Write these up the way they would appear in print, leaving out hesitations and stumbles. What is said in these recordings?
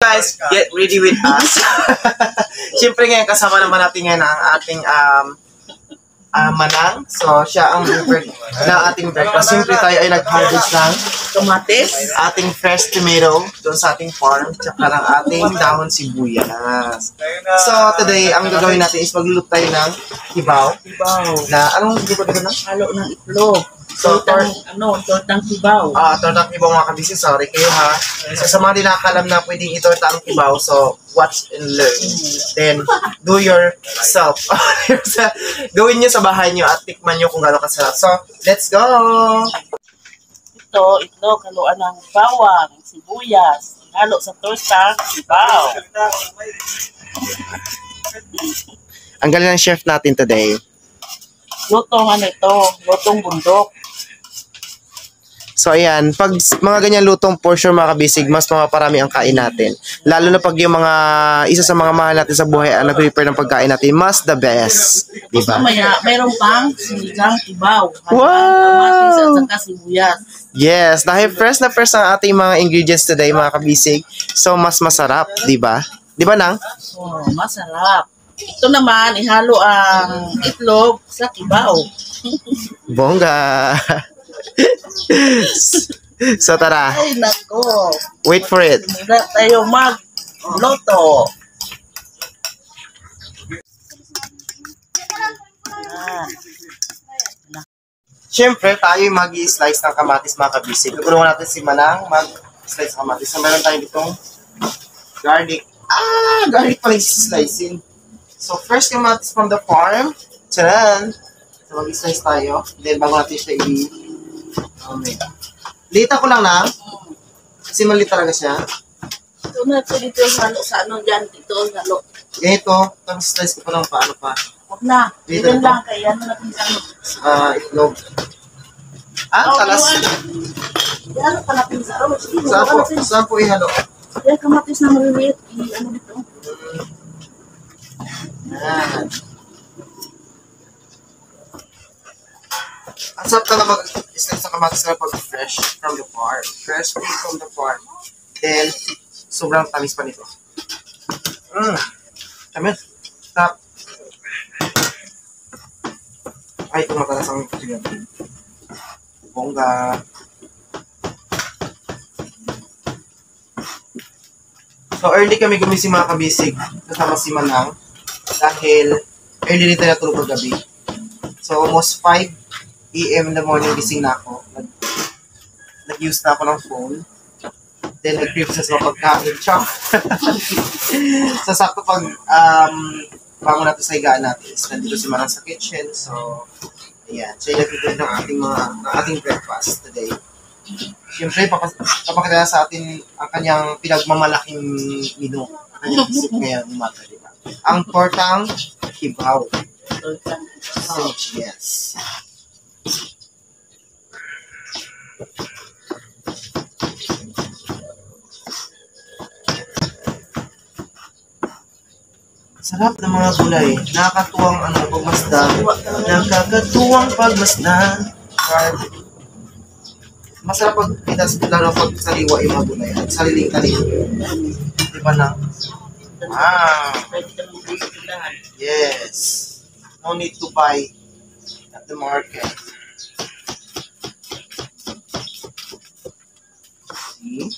guys, get ready with us. Siyempre ngayon, kasama naman natin ngayon ang ating Manang. So, siya ang prepared na ating breakfast. Siyempre tayo ay nag-harvest ng tomates, ating fresh tomato doon sa ating farm, tsaka ng ating dahon sibuyas. So, today, ang gagawin natin is magluluto tayo ng kibaw. Na, anong luto dito na? halo ng itlog. So, Tortang kibaw. tortang kibaw mga kabisi, sorry kayo ha. So, sa mga di nakakalam na pwedeng itorta ang kibaw, so, watch and learn. Then, do yourself. Gawin nyo sa bahay nyo at tikman nyo kung gano'ng kasarap. So, let's go! Ito, itlog, haluan ng bawang, sibuyas, halo sa tortang kibaw. Ang galing ng chef natin today. Lutong lutong bundok. So, ayan, pag mga ganyan lutong for sure mga kabisig, mas mapaparami ang kain natin. Lalo na pag yung mga, isa sa mga mahal natin sa buhay ang nag-prepare ng pagkain natin, mas the best. Diba? Maya, mayroon pang sinigang kibaw. Wow! Tomates at saka sibuyas. Yes, dahil fresh na fresh ang ating mga ingredients today mga kabisig, so mas masarap, diba? Diba nang? Oh, masarap. Ito naman, ihalo ang itlog sa kibaw. Bongga! So tara, Ay, nako. wait for it. Muna tayo mag-loto. Siyempre, tayo mag-i-slice ng kamatis mga kabisig. Tutulungan natin si Manang mag-slice ng kamatis. So, meron tayo ditong garlic. Garlic pala i-slicein. So, fresh kamatis from the farm. Tcharan! So, mag-i-slice tayo. Then, bago natin siya lita ko lang na. Kasi maliit talaga siya. Ito na ito dito halo sa ano dyan. Dito halo. Ito, tapos slice ko pa lang paano pa. Huwag na. Dito Dito na lang. Kaya ano natin sa ano. Itlog. Talas. Ihalo pa natin sa ano. Sige, Saan po ihalo? Yan, kamatis na maliliit. Ano dito? Yan. Ang sarap talaga mag-slice ng kamatis na pag fresh from the farm. Fresh from the farm. Then, sobrang tamis pa nito. Tamis. Stop. Ay, ito matalas ang pagsigan. Bongga. So, early kami gumising mga kabisig kasama si Manang dahil early rin tayo natulog kagabi. So, almost 5 AM in the morning gising na ako. Nag-use na ako ng phone. Then, nag-crave sa mga pagkain. Chok! So, sakto pag bangon natin sa higaan natin is nandito si Manang sa kitchen. So, ayan. Siya nag-prepare ng ating breakfast today. Siyempre, papakita sa atin ang kanyang pinagmamalaking menu. Ang kanyang isip ngayon umaga, di ba? Ang tortang kibaw. Yes. Sarap ng mga gulay. Nakakatuwang pagmasdan. Nakakatuwang pagmasdan. Masarap pag pitas, lalo pag sariwa yung mga gulay. At sariling talim. Di ba na? Yes. No need to buy at the market. See?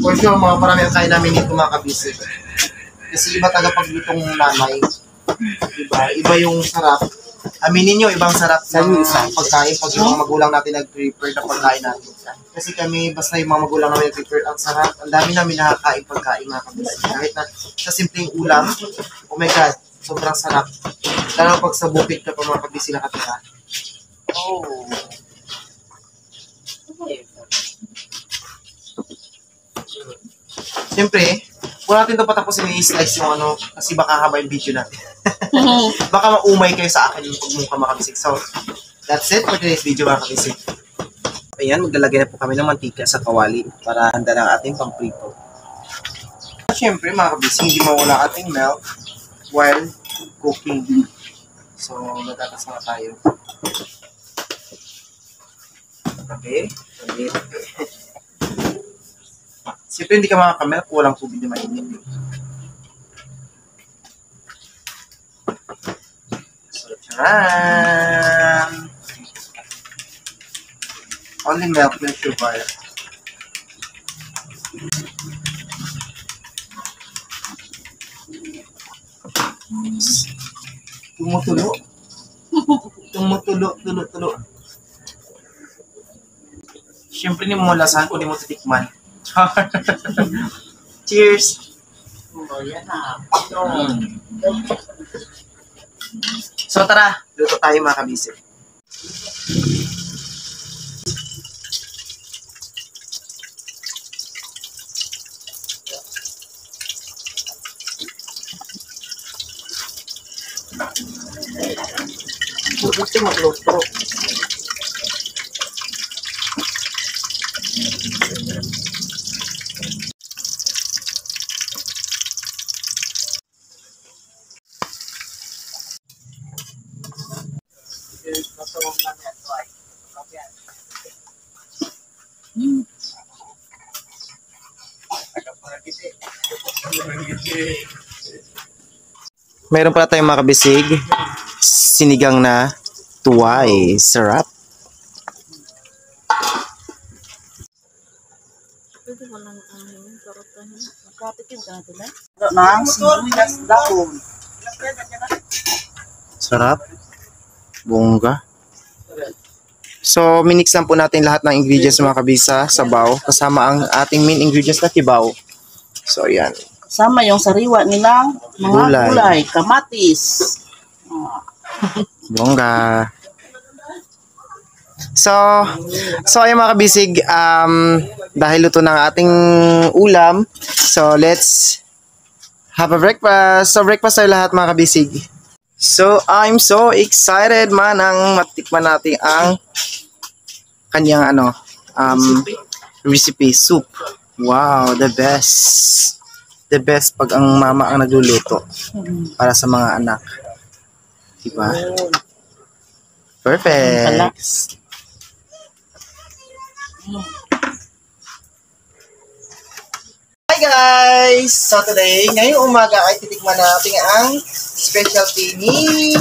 For sure, mga parami ang kain namin dito mga kabisig. Kasi iba tagapaglutong nanay. Diba? Iba yung sarap. Aminin nyo, ibang sarap ng pagkain pag yung mga magulang natin nag-prepare na pagkain natin. Kasi kami, basta yung mga magulang namin nag-prepare, ang sarap. Ang dami namin nakakain pagkain mga kabisig. Kahit na sa simpleng ulam, oh my God, sobrang sarap. Lalo pag sa bukid ka pa mga kabisig nakatira. Oh. Siyempre, wala natin ito patapusin i-slice yung kasi baka haba yung video natin. Baka maumay kayo sa akin yung pagmukha mga kabisig. So, that's it for today's video mga kabisig. Ayan, maglalagay na po kami ng mantika sa kawali para handa ng ating pamprito. Siyempre mga kabisig, hindi mawala ating milk while cooking. So, nagtatas na tayo. Tabi. Siyempre hindi ka makakamera kung walang tubig na mainit. So, charan! Only milk will survive. Tumutulo. Tulo. Siyempre ni mo lasahan ko, di mo titikman. Cheers! Oh, yan na. So tara, luto tayo mga kabisip. Gusto magluto. Meron pala tayong mga kabisig. Sinigang na tuway. Sarap. Pwede mo lang karotan. Nakatikim ka na sila. Nang sibuyas dahon. Sarap. Bongga. So, minix lang po natin lahat ng ingredients mga kabisa, sabaw, kasama ang ating main ingredients na tibaw. So, yan. Kasama yung sariwa nilang mga gulay, kamatis. Bongga. So ayun mga kabisig, dahil luto ng ating ulam, so let's have a breakfast. So breakfast tayo lahat mga kabisig. So I'm so excited man ang matikman natin ang kanyang recipe soup. Wow, the best. The best pag ang mama ang nagluluto para sa mga anak. Diba? Perfect. Hi guys! So today, ngayong umaga ay titikman natin ang specialty ni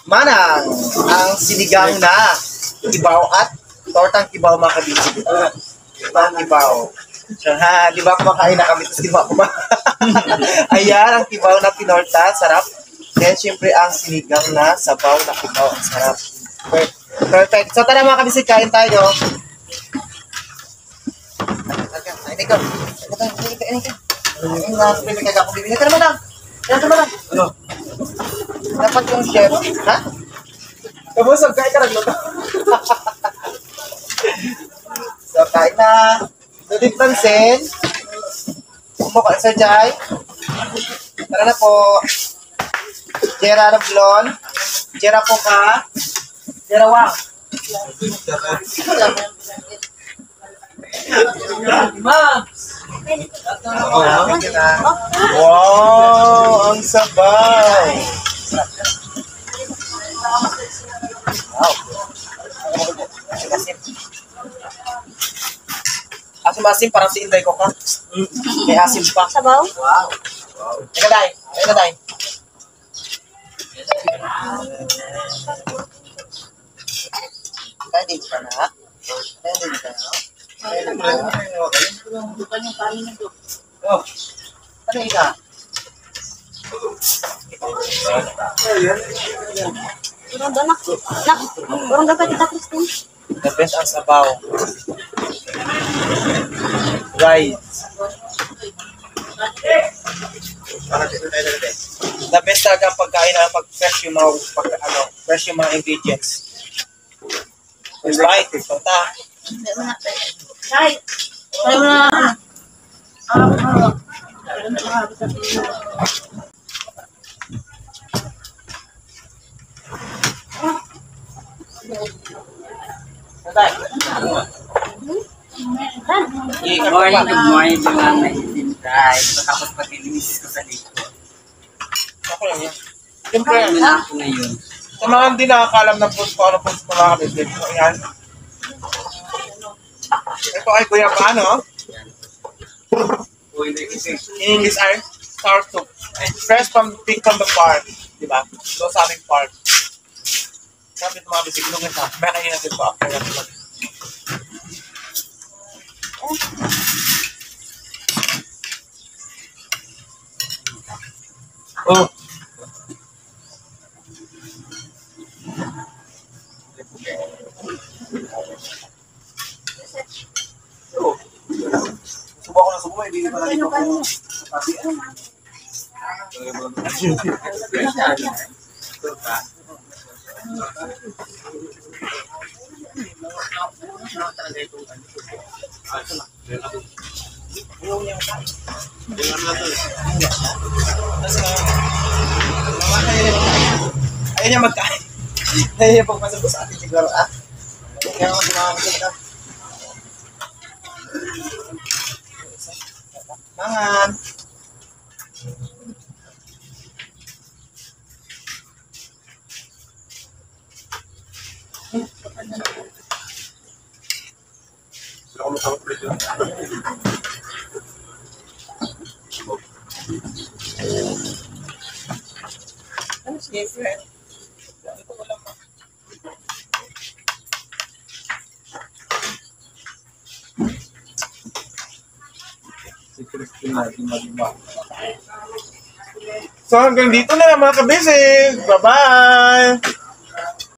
Manang, ang sinigang na kibaw at tortang kibaw mga kabisig. Tortang kibaw. So, ha, di ba kumakain na kami, tapos di ba ayan, ang kibaw na pinorta, sarap. Then, syempre, ang sinigang na sabaw na kibaw, sarap. Perfect. So, tara mga kabisig, kain tayo. Kain ka. Dapat yung chef. Ha? Kabusog, kain ka nagluto. So, kain na. Dudit pansin. Kumbuka sa Jai. Tara na po. Jera Rablon. Jera po ka. Jera Wang. Wow! Ang sabaw! Wow! Asim-asim, parang si Inday ko ka. May asim pa. Sabaw? Wow. Teka, Day. Ayun na, Day. Ready ka na? Ready ka na? Ready ka na? Bukan yung kanin nito. Oh. Ano ka? Kurang danak. Nak, kurang dapat kita Kristen. The best ang sabaw. Rice. The best talaga ang pagkain na pag fresh yung mga fresh yung mga ingredients. Right, punta. Hai. Good morning, mga naitintay. Tapos pag-ilinis ko sa likod. Ako lang yan. Siyempre, Ano na ako ngayon? sa mga hindi nakakalam ng post ko, ano post ko mga kabibig. Ayan. Ito ay kuya paano? In English ay sour soup. Fresh from pick from the farm. Diba? So sa aming farm. Sabi ito mga bisig. Ilungin ha. May kainin natin ito after natin mag. Oh. Oh. Subo ako na subo. Hindi pa lang ito ako. Pati ayaw niya magkain. Ayaw niya pagpasok sa atin siguro, ah. Kaya ako sumakakasok ka. Mangan. Sila ko matawag ulit yun. Ano sige, friend? Ito ko lang. Si Christine natin mag-iba. So hanggang dito na mga kabisig. Bye-bye!